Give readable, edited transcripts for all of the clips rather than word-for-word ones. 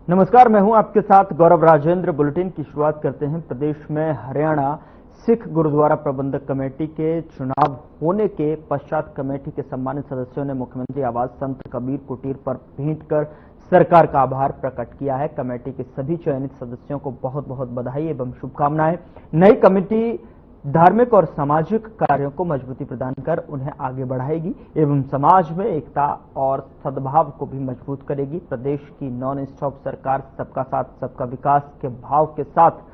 नमस्कार, मैं हूं आपके साथ गौरव राजेंद्र। बुलेटिन की शुरुआत करते हैं। प्रदेश में हरियाणा सिख गुरुद्वारा प्रबंधक कमेटी के चुनाव होने के पश्चात कमेटी के सम्मानित सदस्यों ने मुख्यमंत्री आवास संत कबीर कुटीर पर भेंट कर सरकार का आभार प्रकट किया है। कमेटी के सभी चयनित सदस्यों को बहुत बहुत बधाई एवं शुभकामनाएं। नई कमेटी धार्मिक और सामाजिक कार्यों को मजबूती प्रदान कर उन्हें आगे बढ़ाएगी एवं समाज में एकता और सद्भाव को भी मजबूत करेगी। प्रदेश की नॉन स्टॉप सरकार सबका साथ सबका विकास के भाव के साथ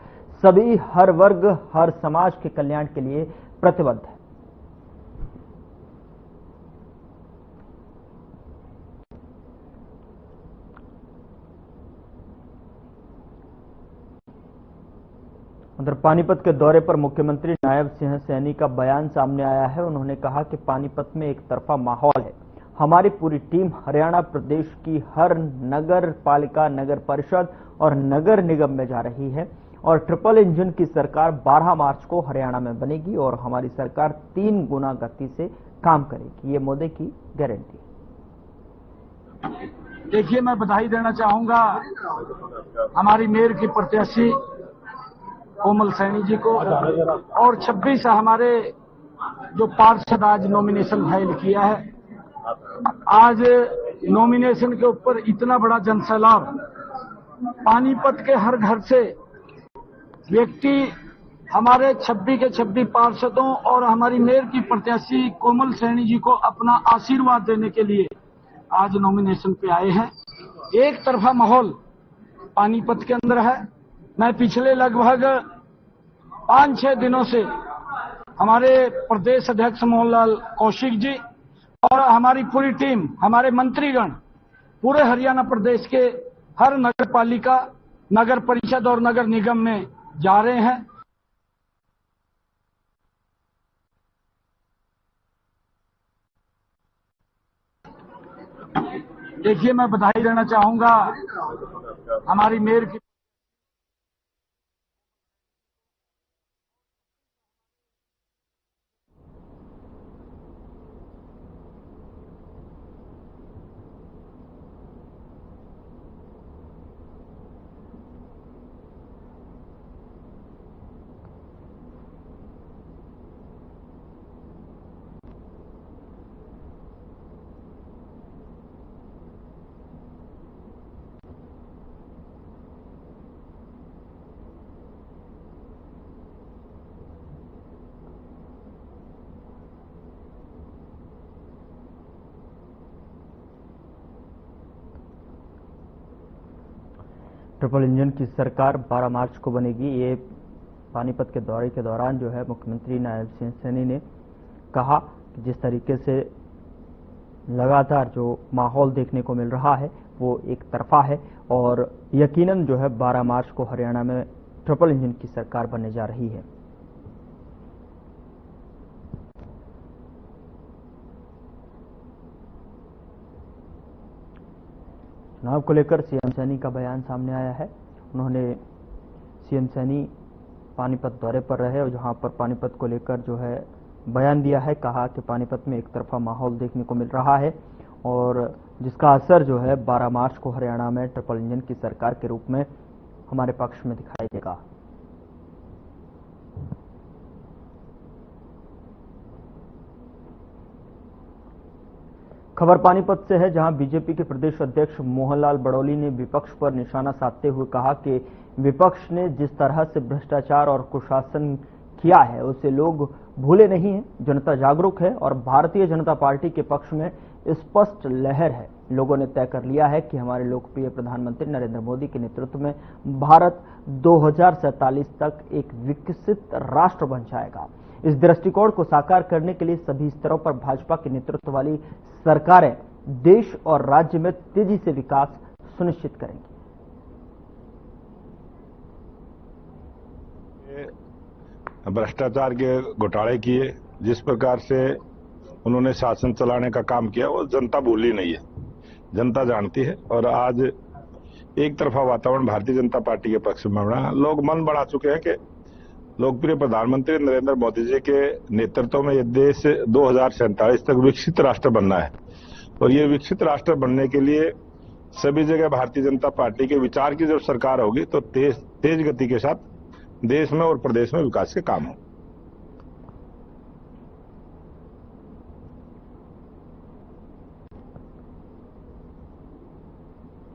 सभी हर वर्ग हर समाज के कल्याण के लिए प्रतिबद्ध है। उधर पानीपत के दौरे पर मुख्यमंत्री नायब सिंह सैनी का बयान सामने आया है। उन्होंने कहा कि पानीपत में एक तरफा माहौल है। हमारी पूरी टीम हरियाणा प्रदेश की हर नगर पालिका, नगर परिषद और नगर निगम में जा रही है और ट्रिपल इंजन की सरकार 12 मार्च को हरियाणा में बनेगी और हमारी सरकार 3 गुना गति से काम करेगी। ये मोदी की गारंटी। देखिए, मैं बधाई देना चाहूंगा हमारी मेयर की प्रत्याशी कोमल सैनी जी को और 26 हमारे जो पार्षद आज नॉमिनेशन फाइल किया है। आज नॉमिनेशन के ऊपर इतना बड़ा जनसैलाब, पानीपत के हर घर से व्यक्ति हमारे 26 के 26 पार्षदों और हमारी मेयर की प्रत्याशी कोमल सैनी जी को अपना आशीर्वाद देने के लिए आज नॉमिनेशन पे आए हैं। एक तरफा माहौल पानीपत के अंदर है। मैं पिछले लगभग 5-6 दिनों से हमारे प्रदेश अध्यक्ष मोहनलाल कौशिक जी और हमारी पूरी टीम, हमारे मंत्रीगण पूरे हरियाणा प्रदेश के हर नगर पालिका, नगर परिषद और नगर निगम में जा रहे हैं। देखिए, मैं बधाई देना चाहूंगा हमारी मेयर की ट्रिपल इंजन की सरकार 12 मार्च को बनेगी। ये पानीपत के दौरे के दौरान जो है मुख्यमंत्री नायब सिंह सैनी ने कहा कि जिस तरीके से लगातार जो माहौल देखने को मिल रहा है वो एक तरफा है और यकीनन जो है 12 मार्च को हरियाणा में ट्रिपल इंजन की सरकार बनने जा रही है। चुनाव को लेकर सीएम सैनी का बयान सामने आया है। उन्होंने सीएम सैनी पानीपत दौरे पर रहे और जहां पर पानीपत को लेकर जो है बयान दिया है। कहा कि पानीपत में एक तरफा माहौल देखने को मिल रहा है और जिसका असर जो है 12 मार्च को हरियाणा में ट्रिपल इंजन की सरकार के रूप में हमारे पक्ष में दिखाई देगा। खबर पानीपत से है, जहां बीजेपी के प्रदेश अध्यक्ष मोहनलाल बड़ौली ने विपक्ष पर निशाना साधते हुए कहा कि विपक्ष ने जिस तरह से भ्रष्टाचार और कुशासन किया है उसे लोग भूले नहीं हैं। जनता जागरूक है और भारतीय जनता पार्टी के पक्ष में स्पष्ट लहर है। लोगों ने तय कर लिया है कि हमारे लोकप्रिय प्रधानमंत्री नरेंद्र मोदी के नेतृत्व में भारत 2047 तक एक विकसित राष्ट्र बन जाएगा। इस दृष्टिकोण को साकार करने के लिए सभी स्तरों पर भाजपा के नेतृत्व वाली सरकारें देश और राज्य में तेजी से विकास सुनिश्चित करेंगी। भ्रष्टाचार के घोटाले किए, जिस प्रकार से उन्होंने शासन चलाने का काम किया वो जनता भूली नहीं है, जनता जानती है। और आज एक तरफा वातावरण भारतीय जनता पार्टी के पक्ष में बना। लोग मन बढ़ा चुके हैं कि लोकप्रिय प्रधानमंत्री नरेंद्र मोदी जी के नेतृत्व में ये देश 2047 तक विकसित राष्ट्र बनना है और ये विकसित राष्ट्र बनने के लिए सभी जगह भारतीय जनता पार्टी के विचार की जब सरकार होगी तो तेज गति के साथ देश में और प्रदेश में विकास के काम हो।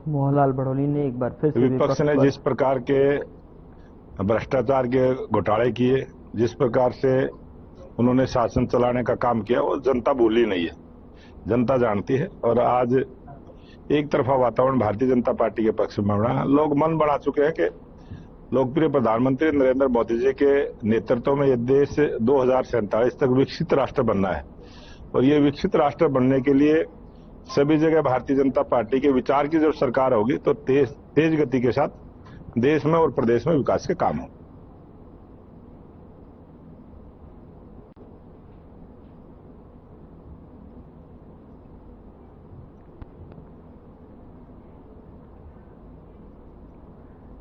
मोहनलाल भड़ोली ने एक बार फिर से विपक्ष ने जिस प्रकार के भ्रष्टाचार के घोटाले किए, जिस प्रकार से उन्होंने शासन चलाने का काम किया, वो जनता भूली नहीं है, जनता जानती है। और आज एक तरफा वातावरण भारतीय जनता पार्टी के पक्ष में बना। लोग मन बना चुके हैं कि लोकप्रिय प्रधानमंत्री नरेंद्र मोदी जी के नेतृत्व में यह देश 2047 तक विकसित राष्ट्र बनना है और ये विकसित राष्ट्र बनने के लिए सभी जगह भारतीय जनता पार्टी के विचार की जब सरकार होगी तो तेज गति के साथ देश में और प्रदेश में विकास के काम हो।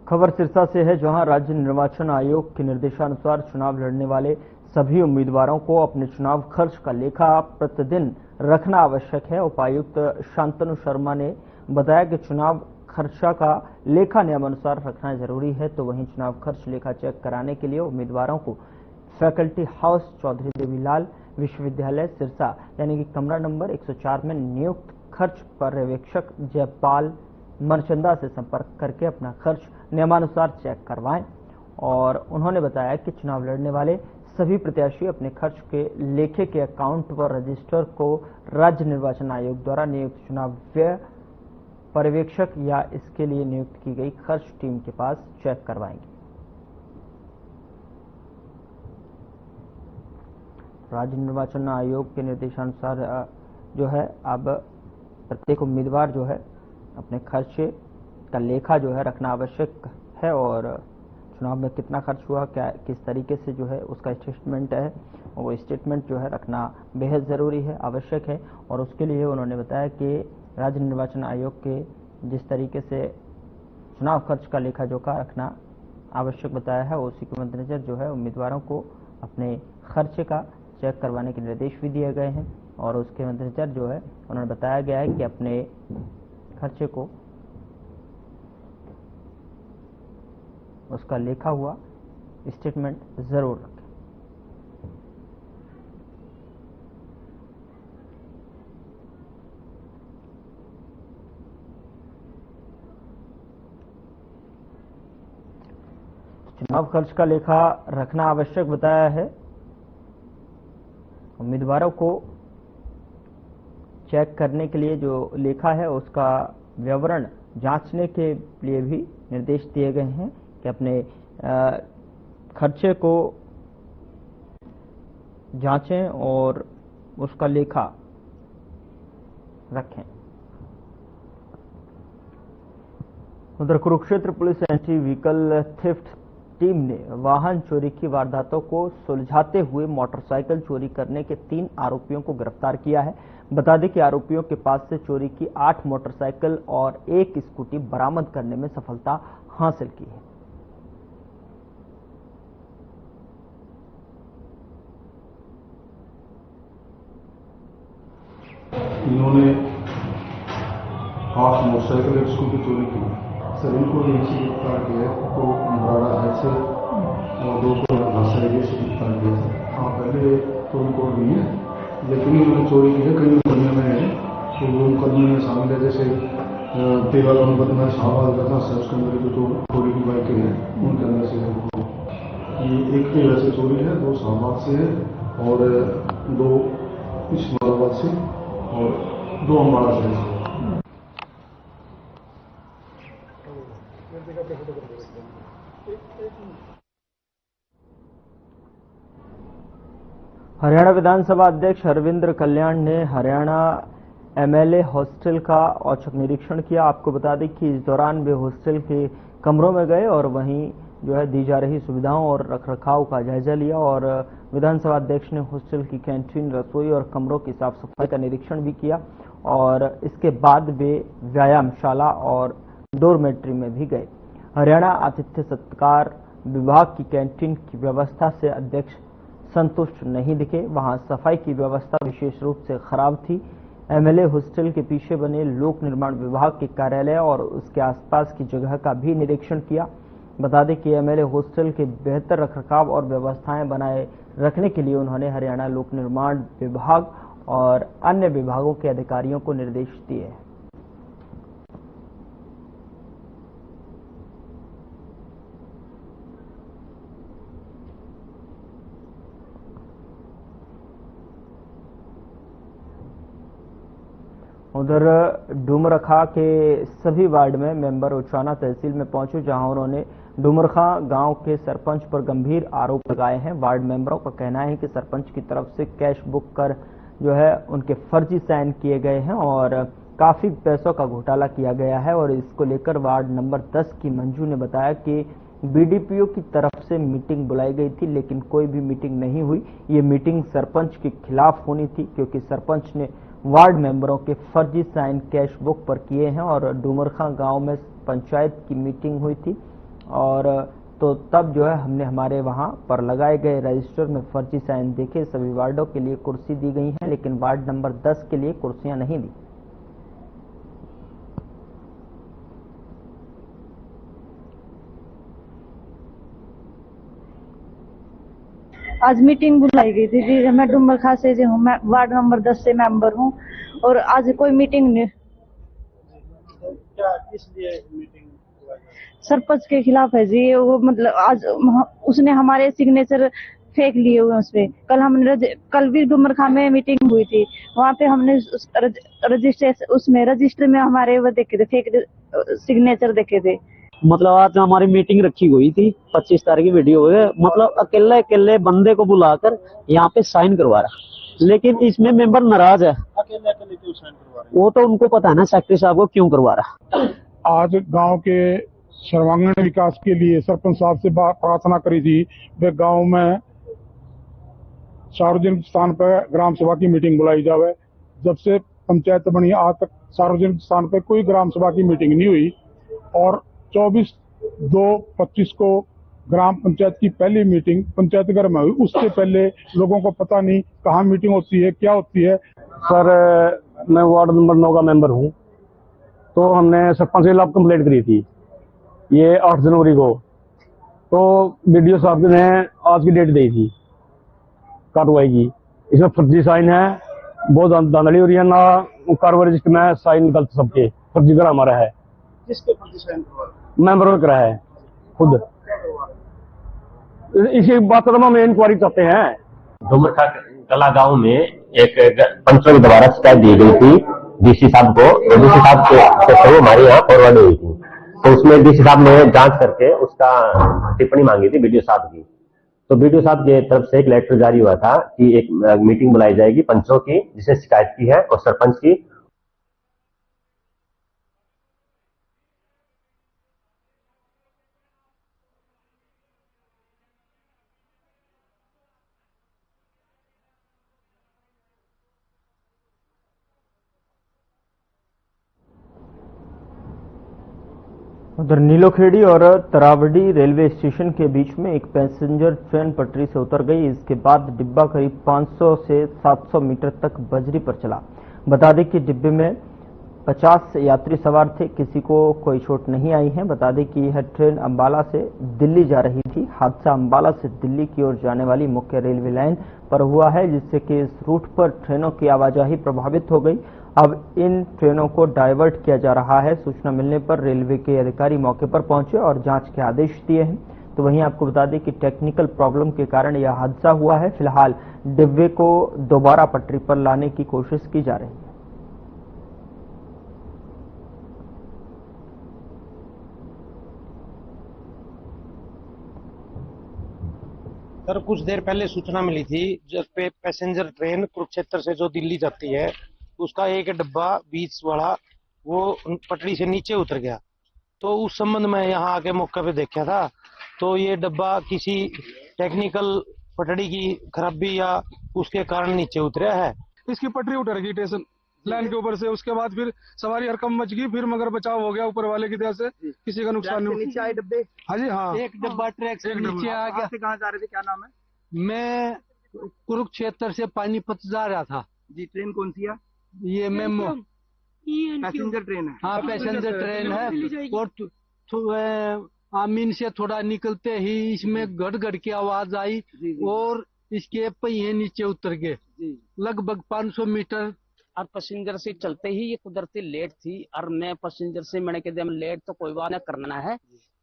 खबर सिरसा से है, जहां राज्य निर्वाचन आयोग के निर्देशानुसार चुनाव लड़ने वाले सभी उम्मीदवारों को अपने चुनाव खर्च का लेखा प्रतिदिन रखना आवश्यक है। उपायुक्त शांतनु शर्मा ने बताया कि चुनाव खर्चा का लेखा नियमानुसार रखना जरूरी है, तो वहीं चुनाव खर्च लेखा चेक कराने के लिए उम्मीदवारों को फैकल्टी हाउस चौधरी देवीलाल विश्वविद्यालय सिरसा यानी कि कमरा नंबर 104 में नियुक्त खर्च पर्यवेक्षक जयपाल मरचंदा से संपर्क करके अपना खर्च नियमानुसार चेक करवाएं। और उन्होंने बताया कि चुनाव लड़ने वाले सभी प्रत्याशी अपने खर्च के लेखे के अकाउंट व रजिस्टर को राज्य निर्वाचन आयोग द्वारा नियुक्त चुनाव व्यय पर्यवेक्षक या इसके लिए नियुक्त की गई खर्च टीम के पास चेक करवाएंगे। राज्य निर्वाचन आयोग के निर्देशानुसार जो है अब प्रत्येक उम्मीदवार जो है अपने खर्चे का लेखा जो है रखना आवश्यक है और चुनाव में कितना खर्च हुआ, क्या किस तरीके से जो है उसका स्टेटमेंट है, वो स्टेटमेंट जो है रखना बेहद ज़रूरी है, आवश्यक है। और उसके लिए उन्होंने बताया कि राज्य निर्वाचन आयोग के जिस तरीके से चुनाव खर्च का लेखा जोखा रखना आवश्यक बताया है, उसी के मद्देनजर जो है उम्मीदवारों को अपने खर्चे का चेक करवाने के निर्देश भी दिए गए हैं। और उसके मद्देनजर जो है उन्होंने बताया गया है कि अपने खर्चे को उसका लिखा हुआ स्टेटमेंट जरूर रखें। चुनाव खर्च का लेखा रखना आवश्यक बताया है। उम्मीदवारों को चेक करने के लिए जो लेखा है उसका विवरण जांचने के लिए भी निर्देश दिए गए हैं कि अपने खर्चे को जांचें और उसका लेखा रखें। उधर Kurukshetra police anti vehicle theft team ने वाहन चोरी की वारदातों को सुलझाते हुए मोटरसाइकिल चोरी करने के 3 आरोपियों को गिरफ्तार किया है। बता दें कि आरोपियों के पास से चोरी की 8 मोटरसाइकिल और 1 स्कूटी बरामद करने में सफलता हासिल की है। इन्होंने 8 मोटरसाइकिल 1 स्कूटी चोरी की। सर इनको नीचे गिरफ्तार किया तो बराड़ा हाइट से और 200 घासा से गिरफ्तार किया था। हाँ पहले तो उनको नहीं है, लेकिन इन्होंने चोरी की है कई मुकदमे में है, तो वो मुकदमे में शामिल है। जैसे तेरह का मुकदमा शाहबाज का था, उसके अंदर जो चोरी की बाइकें हैं उनके अंदर से ये एक तेरह से चोरी है, 2 शाहबाज से है और 2 इस्लामाबाद से और 2 अम्बाड़ा से। हरियाणा विधानसभा अध्यक्ष हरविंद्र कल्याण ने हरियाणा एमएलए हॉस्टल का औचक निरीक्षण किया। आपको बता दें कि इस दौरान वे हॉस्टल के कमरों में गए और वहीं जो है दी जा रही सुविधाओं और रखरखाव का जायजा लिया और विधानसभा अध्यक्ष ने हॉस्टल की कैंटीन, रसोई और कमरों की साफ सफाई का निरीक्षण भी किया और इसके बाद वे व्यायामशाला और डोरमेट्री में भी गए। हरियाणा आतिथ्य सत्कार विभाग की कैंटीन की व्यवस्था से अध्यक्ष संतुष्ट नहीं दिखे। वहां सफाई की व्यवस्था विशेष रूप से खराब थी। एमएलए हॉस्टल के पीछे बने लोक निर्माण विभाग के कार्यालय और उसके आसपास की जगह का भी निरीक्षण किया। बता दें कि एमएलए हॉस्टल के बेहतर रखरखाव और व्यवस्थाएं बनाए रखने के लिए उन्होंने हरियाणा लोक निर्माण विभाग और अन्य विभागों के अधिकारियों को निर्देश दिए हैं। उधर डूमरखा के सभी वार्ड में मेंबर उचाना तहसील में पहुंचे, जहां उन्होंने डूमरखा गांव के सरपंच पर गंभीर आरोप लगाए हैं। वार्ड मेंबरों का कहना है कि सरपंच की तरफ से कैश बुक कर जो है उनके फर्जी साइन किए गए हैं और काफी पैसों का घोटाला किया गया है। और इसको लेकर वार्ड नंबर 10 की मंजू ने बताया कि बीडीपीओ की तरफ से मीटिंग बुलाई गई थी, लेकिन कोई भी मीटिंग नहीं हुई। ये मीटिंग सरपंच के खिलाफ होनी थी, क्योंकि सरपंच ने वार्ड मेंबरों के फर्जी साइन कैश बुक पर किए हैं। और डूमरखा गांव में पंचायत की मीटिंग हुई थी और तो तब जो है हमने हमारे वहां पर लगाए गए रजिस्टर में फर्जी साइन देखे। सभी वार्डों के लिए कुर्सी दी गई है, लेकिन वार्ड नंबर 10 के लिए कुर्सियां नहीं दी। आज मीटिंग बुलाई गई थी जी। मैं डूमरखा से जो हूँ, मैं वार्ड नंबर 10 से मेंबर हूँ और आज कोई मीटिंग नहीं। क्या किस लिए मीटिंग सरपंच के खिलाफ है जी। वो मतलब आज उसने हमारे सिग्नेचर फेंक लिए हुए उस पे। कल भी डूमरखा में मीटिंग हुई थी, वहाँ पे हमने रजिस्टर में हमारे वो देखे थे, फेक सिग्नेचर देखे थे। मतलब आज हमारी मीटिंग रखी हुई थी 25 तारीख की वीडियो है, मतलब अकेले अकेले बंदे को बुलाकर यहाँ पे साइन करवा रहा, लेकिन इसमें मेंबर नाराज है। अकेले अकेले क्यों साइन करवा रहे? वो तो उनको पता है ना सेक्रेटरी साहब को क्यों करवा रहा। आज गांव के सर्वांगीण विकास के लिए सरपंच साहब से प्रार्थना करी थी, वे गांव में सार्वजनिक स्थान पर ग्राम सभा की मीटिंग बुलाई जावे। जब से पंचायत बनी आज तक सार्वजनिक स्थान पर कोई ग्राम सभा की मीटिंग नहीं हुई और 24/2/25 को ग्राम पंचायत की पहली मीटिंग पंचायत घर में हुई। उससे पहले लोगों को पता नहीं कहाँ मीटिंग होती है, क्या होती है। सर मैं वार्ड नंबर 9 का मेंबर हूँ, तो हमने सरपंच के खिलाफ कंप्लेंट करी थी ये 8 जनवरी को। तो बीडीओ साहब ने आज की डेट दी थी कार्रवाई की। इसमें फर्जी साइन है, बहुत धांधली हो रही है ना। कार्रवाई रजिस्टर में साइन गलत सबके फर्जी करा हमारा है। किसके फर्जी साइन करवा? मेंबर करा है खुद। इसी बात पर हम इंक्वायरी चाहते हैं। डूमरखा कला गांव में एक पंचों के द्वारा शिकायत दी गई थी डीसी साहब को, और डीसी साहब के थ्रू हमारे यहाँ फॉरवर्ड हुई थी। तो उसमें डीसी साहब ने जांच करके उसका टिप्पणी मांगी थी बीडीओ साहब की। तो बीडीओ साहब की तरफ से एक लेटर जारी हुआ था कि एक मीटिंग बुलाई जाएगी पंचों की, जिसने शिकायत की है, और सरपंच की। उधर नीलोखेड़ी और तरावड़ी रेलवे स्टेशन के बीच में एक पैसेंजर ट्रेन पटरी से उतर गई। इसके बाद डिब्बा करीब 500 से 700 मीटर तक बजरी पर चला। बता दें कि डिब्बे में 50 यात्री सवार थे, किसी को कोई चोट नहीं आई है। बता दें कि यह ट्रेन अंबाला से दिल्ली जा रही थी। हादसा अंबाला से दिल्ली की ओर जाने वाली मुख्य रेलवे लाइन पर हुआ है, जिससे कि इस रूट पर ट्रेनों की आवाजाही प्रभावित हो गई। अब इन ट्रेनों को डाइवर्ट किया जा रहा है। सूचना मिलने पर रेलवे के अधिकारी मौके पर पहुंचे और जांच के आदेश दिए हैं। तो वहीं आपको बता दें कि टेक्निकल प्रॉब्लम के कारण यह हादसा हुआ है। फिलहाल डिब्बे को दोबारा पटरी पर लाने की कोशिश की जा रही है। सर कुछ देर पहले सूचना मिली थी, जब पे पैसेंजर ट्रेन कुरुक्षेत्र से जो दिल्ली जाती है, उसका एक डिब्बा बीच वाला वो पटरी से नीचे उतर गया। तो उस संबंध में यहाँ आके मौके पे देखा था, तो ये डिब्बा किसी टेक्निकल पटड़ी की खराबी या उसके कारण नीचे उतरा है। इसकी पटरी उतर गई स्टेशन लाइन के ऊपर से। उसके बाद फिर सवारी हरकम मच गई, फिर मगर बचाव हो गया ऊपर वाले की तरह से, किसी का नुकसान नहीं। नीचे आए डब्बे? हाँ जी हाँ, एक डब्बा ट्रैक से नीचे आ गया। कहाँ जा रहे थे, क्या नाम है? मैं कुरुक्षेत्र से पानीपत जा रहा था जी। ट्रेन कौन सी है? ये मेमो पैसेंजर ट्रेन है। हाँ पैसेंजर ट्रेन है। और आमीन से थोड़ा निकलते ही इसमें गड़ की आवाज आई और इसके पहिए नीचे उतर गए लगभग 500 मीटर। और पैसेंजर से चलते ही ये कुदरती लेट थी और मैं पैसेंजर से मैंने कह दिया लेट तो कोई बात नहीं करना है।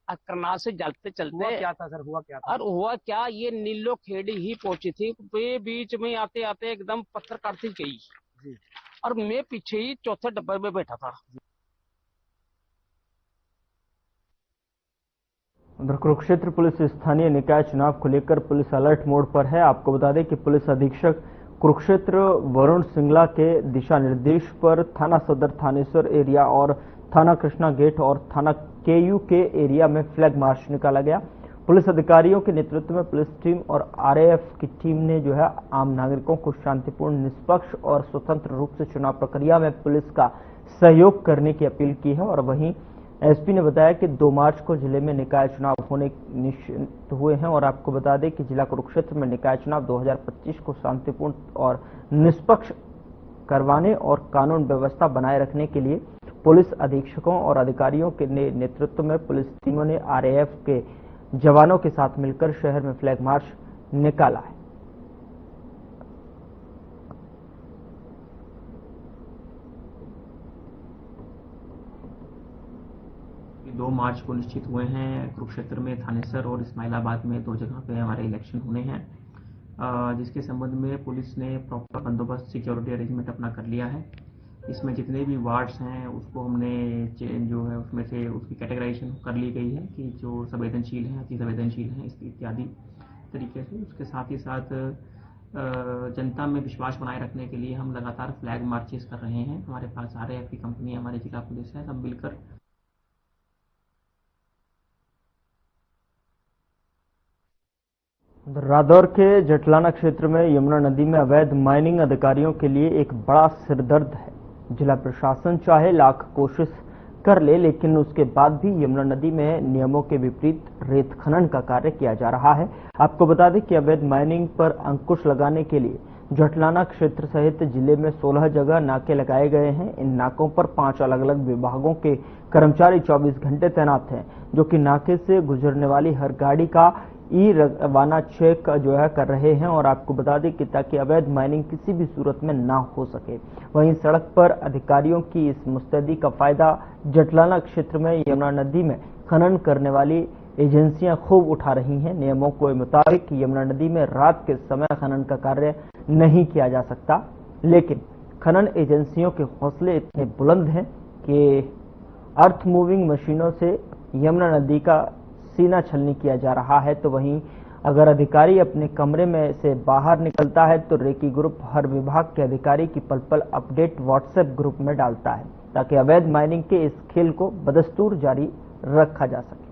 और करना से चलते चलते क्या था सर, हुआ क्या था? और हुआ क्या, ये नीलो खेड़ी ही पहुंची थी। वे बीच में आते आते एकदम पत्थर काटती गई और मैं पीछे ही चौथे डब्बे में बैठा था। उधर कुरुक्षेत्र पुलिस स्थानीय निकाय चुनाव को लेकर पुलिस अलर्ट मोड पर है। आपको बता दें कि पुलिस अधीक्षक कुरुक्षेत्र वरुण सिंगला के दिशा निर्देश पर थाना सदर थानेश्वर एरिया और थाना कृष्णा गेट और थाना केयू के एरिया में फ्लैग मार्च निकाला गया। पुलिस अधिकारियों के नेतृत्व में पुलिस टीम और आरएएफ की टीम ने जो है आम नागरिकों को शांतिपूर्ण, निष्पक्ष और स्वतंत्र रूप से चुनाव प्रक्रिया में पुलिस का सहयोग करने की अपील की है। और वहीं एसपी ने बताया कि 2 मार्च को जिले में निकाय चुनाव होने निश्चित हुए हैं। और आपको बता दें कि जिला कुरुक्षेत्र में निकाय चुनाव 2025 को शांतिपूर्ण और निष्पक्ष करवाने और कानून व्यवस्था बनाए रखने के लिए पुलिस अधीक्षकों और अधिकारियों के नेतृत्व में पुलिस टीमों ने आरएएफ के जवानों के साथ मिलकर शहर में फ्लैग मार्च निकाला है। दो मार्च को निश्चित हुए हैं कुरुक्षेत्र में, थानेसर और इस्माइलाबाद में 2 जगह पे हमारे इलेक्शन होने हैं, जिसके संबंध में पुलिस ने प्रॉपर बंदोबस्त सिक्योरिटी अरेंजमेंट अपना कर लिया है। इसमें जितने भी वार्ड्स हैं उसको हमने जो है उसमें से उसकी कैटेगराइजेशन कर ली गई है कि जो संवेदनशील हैं, अति संवेदनशील हैं इत्यादि तरीके से। उसके साथ ही साथ जनता में विश्वास बनाए रखने के लिए हम लगातार फ्लैग मार्चेस कर रहे हैं। हमारे पास आरएएफ की कंपनी, हमारे जिला पुलिस है, सब मिलकर रादौर के जटलाना क्षेत्र में यमुना नदी में अवैध माइनिंग अधिकारियों के लिए एक बड़ा सिरदर्द है। जिला प्रशासन चाहे लाख कोशिश कर ले, लेकिन उसके बाद भी यमुना नदी में नियमों के विपरीत रेत खनन का कार्य किया जा रहा है। आपको बता दें कि अवैध माइनिंग पर अंकुश लगाने के लिए जटलाना क्षेत्र सहित जिले में 16 जगह नाके लगाए गए हैं। इन नाकों पर 5 अलग अलग विभागों के कर्मचारी 24 घंटे तैनात हैं, जो कि नाके से गुजरने वाली हर गाड़ी का रवाना चेक जो है कर रहे हैं। और आपको बता दें कि ताकि अवैध माइनिंग किसी भी सूरत में ना हो सके। वहीं सड़क पर अधिकारियों की इस मुस्तैदी का फायदा जटलाना क्षेत्र में यमुना नदी में खनन करने वाली एजेंसियां खूब उठा रही हैं। नियमों के मुताबिक यमुना नदी में रात के समय खनन का कार्य नहीं किया जा सकता, लेकिन खनन एजेंसियों के हौसले इतने बुलंद हैं कि अर्थ मूविंग मशीनों से यमुना नदी का सीना छलनी किया जा रहा है। तो वहीं अगर अधिकारी अपने कमरे में से बाहर निकलता है तो रेकी ग्रुप हर विभाग के अधिकारी की पल पल अपडेट व्हाट्सएप ग्रुप में डालता है, ताकि अवैध माइनिंग के इस खेल को बदस्तूर जारी रखा जा सके।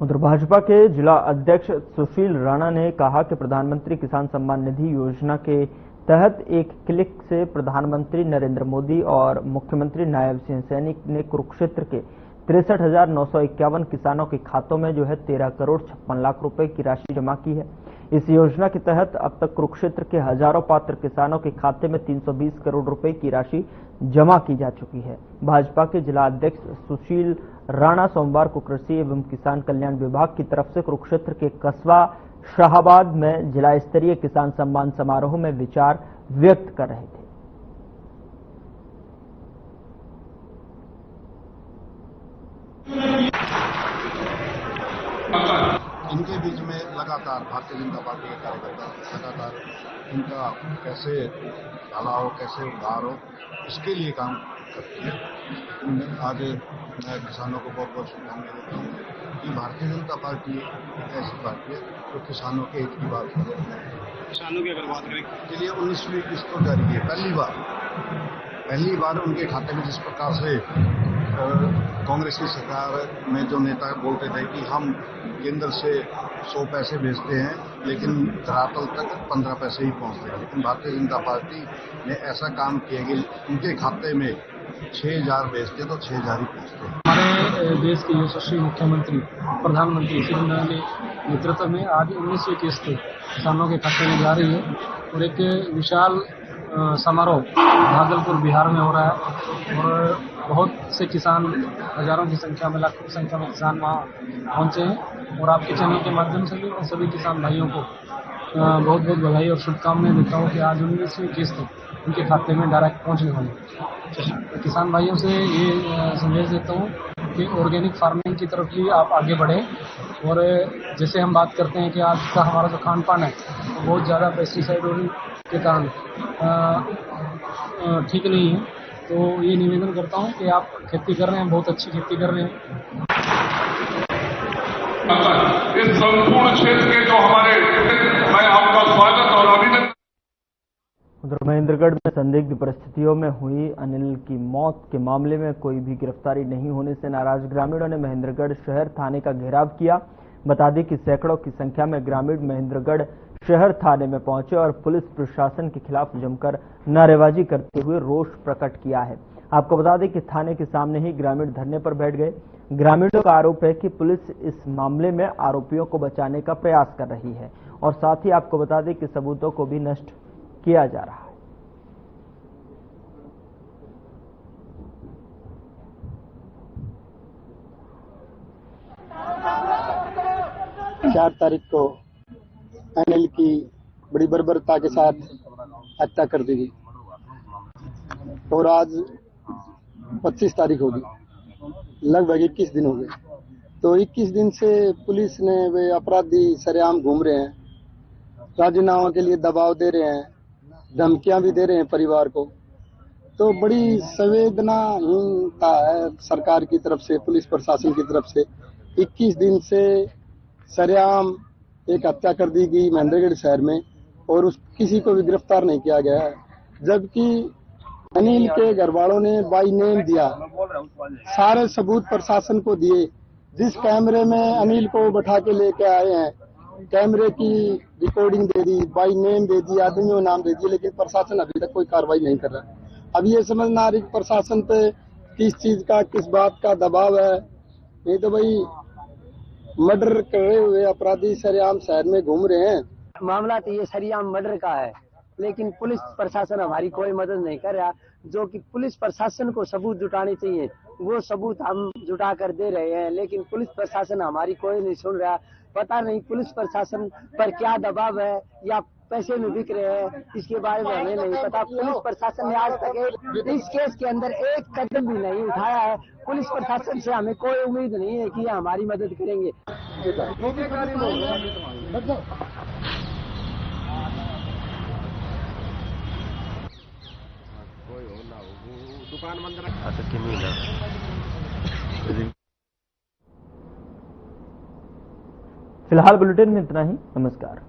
उधर भाजपा के जिला अध्यक्ष सुशील राणा ने कहा कि प्रधानमंत्री किसान सम्मान निधि योजना के तहत एक क्लिक से प्रधानमंत्री नरेंद्र मोदी और मुख्यमंत्री नायब सिंह सैनी ने कुरुक्षेत्र के 63,951 किसानों के खातों में जो है 13 करोड़ 56 लाख रुपए की राशि जमा की है। इस योजना के तहत अब तक कुरुक्षेत्र के हजारों पात्र किसानों के खाते में 320 करोड़ रुपए की राशि जमा की जा चुकी है। भाजपा के जिला अध्यक्ष सुशील राणा सोमवार को कृषि एवं किसान कल्याण विभाग की तरफ से कुरुक्षेत्र के कस्बा शाहाबाद में जिला स्तरीय किसान सम्मान समारोह में विचार व्यक्त कर रहे थे। इनके बीच में लगातार भारतीय जनता पार्टी के कार्यकर्ता लगातार इनका कैसे ढलाव, कैसे उद्धार हो, इसके लिए काम करती है। आज मैं किसानों को बहुत बहुत शुभकामनाएं देता हूँ कि भारतीय जनता पार्टी एक ऐसी पार्टी है जो किसानों के हित की बात कर रही है। किसानों की अगर बात करें के लिए 19वीं किस्त तो जारी है। पहली बार उनके खाते में जिस प्रकार से कांग्रेस की सरकार में जो नेता बोलते थे कि हम केंद्र से 100 पैसे भेजते हैं लेकिन धरातल तक 15 पैसे ही पहुंचते हैं, लेकिन भारतीय जनता पार्टी ने ऐसा काम किया कि उनके खाते में 6,000 भेजते तो 6,000 ही पहुंचते हैं। हमारे देश के यशस्वी मुख्यमंत्री प्रधानमंत्री श्री नरेंद्र मोदी नेतृत्व में आज 19वीं किस्त किसानों के खाते में जा रही है और एक विशाल समारोह भागलपुर बिहार में हो रहा है और बहुत से किसान, हजारों की संख्या में, लाखों की संख्या में किसान वहाँ पहुंचे हैं और आपके चैनल के माध्यम से भी मैं सभी किसान भाइयों को बहुत बहुत बधाई और शुभकामनाएं देता हूँ कि आज 19वीं किस्त उनके खाते में डायरेक्ट पहुंचने वाली है। किसान भाइयों से ये संदेश देता हूँ कि ऑर्गेनिक फार्मिंग की तरफ भी आप आगे बढ़ें और जैसे हम बात करते हैं कि आज का हमारा जो खान पान है वो बहुत ज़्यादा पेस्टिसाइड के कारण ठीक नहीं है, तो ये निवेदन करता हूँ कि आप खेती कर रहे हैं, बहुत अच्छी खेती कर रहे हैं। इस संपूर्ण क्षेत्र के जो हमारे, मैं आपका स्वागत और अभिनंदन। उधर महेंद्रगढ़ में संदिग्ध परिस्थितियों में हुई अनिल की मौत के मामले में कोई भी गिरफ्तारी नहीं होने से नाराज ग्रामीणों ने महेंद्रगढ़ शहर थाने का घेराव किया। बता दें कि सैकड़ों की संख्या में ग्रामीण महेंद्रगढ़ शहर थाने में पहुंचे और पुलिस प्रशासन के खिलाफ जमकर नारेबाजी करते हुए रोष प्रकट किया है। आपको बता दें कि थाने के सामने ही ग्रामीण धरने पर बैठ गए। ग्रामीणों का आरोप है कि पुलिस इस मामले में आरोपियों को बचाने का प्रयास कर रही है और साथ ही आपको बता दें कि सबूतों को भी नष्ट किया जा रहा है। 4 तारीख को अनिल की बड़ी बर्बरता के साथ हत्या कर दी गई और आज 25 तारीख होगी, लगभग 21 दिन हो गए। तो 21 दिन से पुलिस ने वे अपराधी सरेआम घूम रहे हैं, राजीनामा के लिए दबाव दे रहे हैं, धमकियां भी दे रहे हैं परिवार को। तो बड़ी संवेदनाहीनता है सरकार की तरफ से, पुलिस प्रशासन की तरफ से। 21 दिन से सरेआम एक हत्या कर दी गई महेंद्रगढ़ शहर में और किसी को भी गिरफ्तार नहीं किया गया है, जबकि अनिल के घर वालों ने बाई नेम दिया, सारे सबूत प्रशासन को दिए। जिस कैमरे में अनिल को बैठा के लेके आए हैं, कैमरे की रिकॉर्डिंग दे दी, बाई नेम दे दी, आदमियों नाम दे दिए, लेकिन प्रशासन अभी तक कोई कार्रवाई नहीं कर रहा। अब ये समझना आ रही प्रशासन पे किस चीज का, किस बात का दबाव है। नहीं तो भाई मर्डर करे हुए अपराधी सरेआम शहर में घूम रहे हैं। मामला तो ये सरेआम मर्डर का है, लेकिन पुलिस प्रशासन हमारी कोई मदद नहीं कर रहा। जो कि पुलिस प्रशासन को सबूत जुटाने चाहिए, वो सबूत हम जुटा कर दे रहे हैं, लेकिन पुलिस प्रशासन हमारी कोई नहीं सुन रहा। पता नहीं पुलिस प्रशासन पर क्या दबाव है या पैसे में बिक रहे हैं, इसके बारे में हमें नहीं पता। पुलिस प्रशासन ने आज तक इस केस के अंदर एक कदम भी नहीं उठाया है। पुलिस प्रशासन से हमें कोई उम्मीद नहीं है कि ये हमारी मदद करेंगे। दुकान बंद रखा था। फिलहाल बुलेटिन में इतना ही। नमस्कार।